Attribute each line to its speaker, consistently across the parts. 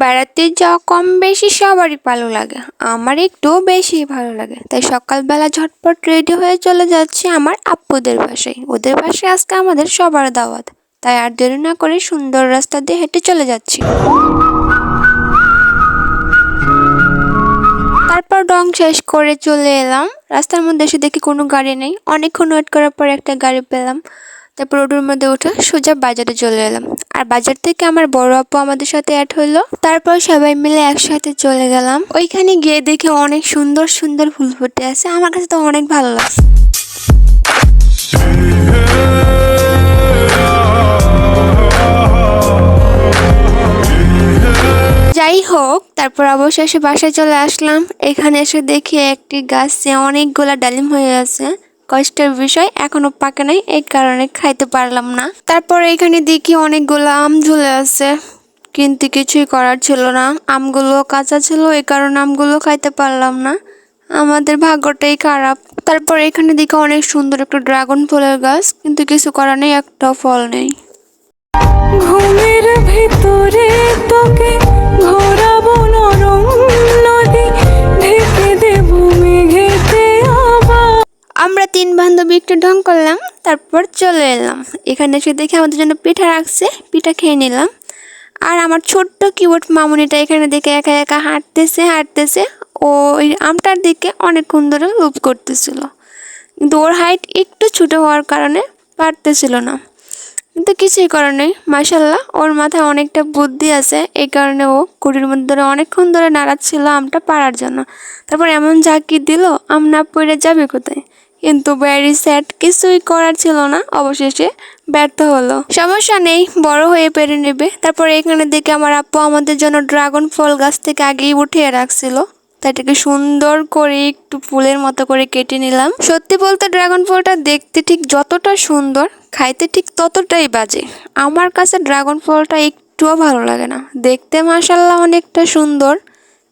Speaker 1: বেড়াতে যাওয়া কম বেশি সবারই ভালো লাগে, আমার একটু বেশি ভালো লাগে। তাই সকালবেলা ঝটপট রেডি হয়ে চলে যাচ্ছি আমার আপ্পুদের বাসায়। ওদের বাসায় আজকে আমাদের সবার দাওয়াত, তাই আর দেরি না করে সুন্দর রাস্তা দিয়ে হেঁটে চলে যাচ্ছি। তারপর রং শেষ করে চলে এলাম। রাস্তার মধ্যে এসে দেখি কোনো গাড়ি নেই। অনেকক্ষণ ওয়েট করার পর একটা গাড়ি পেলাম। তারপর ওটার মধ্যে উঠে সোজা বাজারে চলে এলাম। আর বাজার থেকে আমার বড় আপু আমাদের সাথে অ্যাড হইলো। তারপর সবাই মিলে একসাথে চলে গেলাম। ওইখানে গিয়ে দেখে অনেক সুন্দর সুন্দর ফুল ফুটে আছে, আমার কাছে তো অনেক ভালো লাগছে। যাই হোক, তারপর অবশেষে বাসায় চলে আসলাম। এখানে এসে দেখি একটি গাছে অনেকগুলা ডালিম হয়ে আছে। কষ্টের বিষয়, এখনো পাকে নাই, এই কারণে খাইতে পারলাম না। তারপর এখানে দেখি অনেকগুলো আম ঝুলে আছে, কিন্তু কিছুই করার ছিল না। আমগুলো কাঁচা ছিল, এই কারণে আমগুলো খাইতে পারলাম না। আমাদের ভাগ্যটাই খারাপ। তারপর এখানে দেখি অনেক সুন্দর একটা ড্রাগন ফলের গাছ, কিন্তু কিছু করার নেই, একটা ফল নেই।
Speaker 2: ঘুমের ভিতরে তোকে ঘোরাবো নরম নদী, ঢেকে দেব মেঘেতে আবার।
Speaker 1: আমরা 3 বান্ধবী একটু ঢং করলাম, তারপর চলে এলাম। এখানে এসে দেখে আমাদের জন্য পিঠা রাখছে, পিঠা খেয়ে নিলাম। আর আমার ছোট্ট কিউট মামুনিটা এখানে দেখে একা একা হাঁটতেছে। ও ওই আমটার দিকে অনেকক্ষণ ধরে লোভ করতেছিল, কিন্তু ওর হাইট একটু ছোট হওয়ার কারণে পারতেছিল না। কিন্তু কিছুই করার নেই, মাশাল্লাহ ওর মাথায় অনেকটা বুদ্ধি আছে, এই কারণে ও কুড়ির মধ্যে ধরে অনেকক্ষণ ধরে নাড়াচ্ছিল আমটা পারার জন্য। তারপর এমন ঝাঁকি দিল, আম না পড়ে যাবে কোথায়। কিন্তু ভেরি স্যাড, কিছুই করার ছিল না, অবশেষে ব্যর্থ হলো। সমস্যা নেই, বড় হয়ে পেরে নেবে। তারপর এখানে দেখে আমার আপু আমাদের জন্য ড্রাগন ফল গাছ থেকে আগেই উঠিয়ে রাখছিল, তাই এটাকে সুন্দর করে একটু ফুলের মতো করে কেটে নিলাম। সত্যি বলতে ড্রাগন ফলটা দেখতে ঠিক যতটা সুন্দর, খাইতে ঠিক ততটাই বাজে। আমার কাছে ড্রাগন ফলটা একটুও ভালো লাগে না। দেখতে মাশাল্লাহ অনেকটা সুন্দর,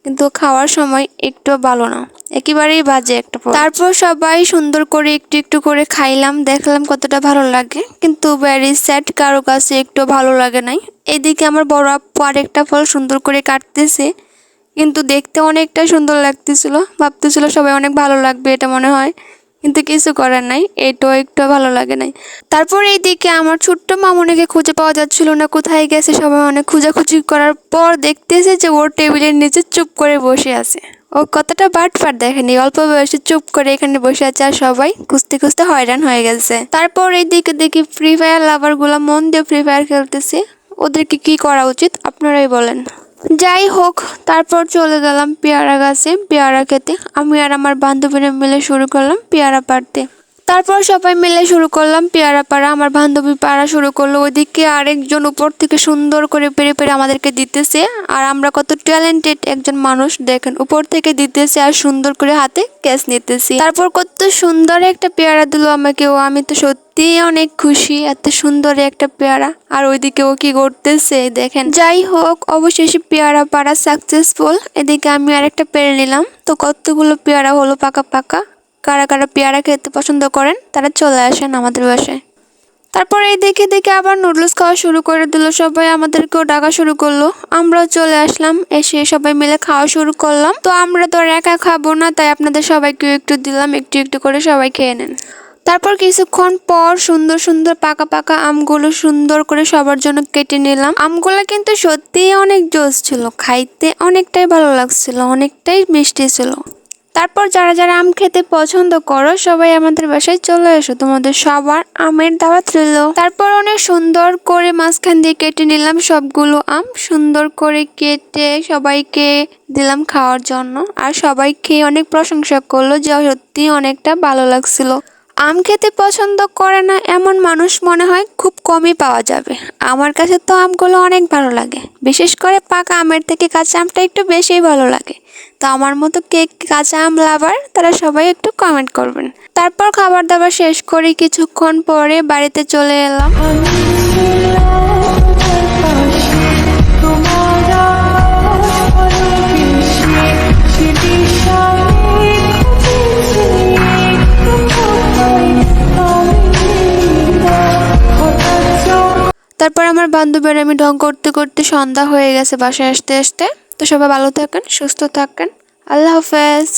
Speaker 1: কিন্তু খাওয়ার সময় একটু ভালো না, একেবারেই বাজে একটা ফল। তারপর সবাই সুন্দর করে একটু একটু করে খাইলাম, দেখলাম কতটা ভালো লাগে। কিন্তু ভেরি স্যাড, কারো কাছে একটু ভালো লাগে নাই। এদিকে আমার বড় আপু আরেকটা ফল সুন্দর করে কাটতেছে, কিন্তু দেখতে অনেকটা সুন্দর লাগতেছিল। ভাবতেছিল সবাই অনেক ভালো লাগবে এটা মনে হয়, কিন্তু কিছু করার নাই, এটাও একটু ভালো লাগে নাই। তারপর এইদিকে আমার ছোট্ট মামুনিকে খুঁজে পাওয়া যাচ্ছিল না, কোথায় গেছে। সবাই অনেক খোঁজাখুঁজি করার পর দেখতেছে যে ওর টেবিলের নিচে চুপ করে বসে আছে। ও কতটা বাটপার দেখেনি, অল্প বয়সে চুপ করে এখানে বসে আছে, আর সবাই খুঁজতে খুঁজতে হয়রান হয়ে গেছে। তারপর এইদিকে দেখি ফ্রি ফায়ার লাভার গুলা মন দিয়ে ফ্রি ফায়ার খেলতেছে। ওদেরকে কি করা উচিত আপনারাই বলেন। যাই হোক, তারপর চলে গেলাম পেয়ারা গাছে পেয়ারা খেতে। আমি আর আমার বান্ধবীরা মিলে শুরু করলাম পেয়ারা পাড়তে। তারপর সবাই মিলে শুরু করলাম পেয়ারা পাড়া। আমার বান্ধবী পাড়া শুরু করলো, ওইদিকে আরেকজন উপর থেকে সুন্দর করে পেরে পেরে আমাদেরকে দিতেছে। আর আমরা কত ট্যালেন্টেড একজন মানুষ দেখেন, উপর থেকে দিতেছে আর সুন্দর করে হাতে ক্যাচ নিতেছি। তারপর কত সুন্দর একটা পেয়ারা দিল আমাকে ও, আমি তো সত্যি অনেক খুশি, এত সুন্দর একটা পেয়ারা। আর ওইদিকে ও কি করতেছে দেখেন। যাই হোক, অবশেষে পেয়ারা পাড়া সাকসেসফুল। এদিকে আমি আরেকটা পেরে নিলাম। তো কতগুলো পেয়ারা হলো পাকা পাকা। কারা কারা পেয়ারা খেতে পছন্দ করেন তারা চলে আসেন আমাদের বাসায়। তারপর এই দেখে দেখে আবার নুডলস খাওয়া শুরু করে দিল সবাই, আমাদেরকেও ডাকা শুরু করলো। আমরাও চলে আসলাম, এসে সবাই মিলে খাওয়া শুরু করলাম। তো আমরা তো আর একা খাবো না, তাই আপনাদের সবাইকে একটু দিলাম, একটু একটু করে সবাই খেয়ে নেন। তারপর কিছুক্ষণ পর সুন্দর সুন্দর পাকা পাকা আমগুলো সুন্দর করে সবার জন্য কেটে নিলাম। আমগুলো কিন্তু সত্যিই অনেক জোস ছিল, খাইতে অনেকটাই ভালো লাগছিল, অনেকটাই মিষ্টি ছিল। তারপর যারা যারা আম খেতে পছন্দ করো সবাই আমাদের বাসায় চলে এসো, তোমাদের সবার আমের দাওয়াত রইল। তারপর অনেক সুন্দর করে মাঝখান দিয়ে কেটে নিলাম সবগুলো আম, সুন্দর করে কেটে সবাইকে দিলাম খাওয়ার জন্য। আর সবাই খেয়ে অনেক প্রশংসা করলো যে সত্যি অনেকটা ভালো লাগছিল। আম খেতে পছন্দ করে না এমন মানুষ মনে হয় খুব কমই পাওয়া যাবে। আমার কাছে তো আমগুলো অনেক ভালো লাগে, বিশেষ করে পাকা আমের থেকে কাঁচা আমটা একটু বেশিই ভালো লাগে। তো আমার মতো কে কাঁচা আম লাভার তারা সবাই একটু কমেন্ট করবেন। তারপর খাবার দাবার শেষ করে কিছুক্ষণ পরে বাড়িতে চলে এলাম। তারপর আমার বান্ধবীর আমি ঢং করতে করতে সন্ধ্যা হয়ে গেছে বাসায় আসতে আসতে। তো সবাই ভালো থাকেন, সুস্থ থাকেন, আল্লাহ হাফেজ।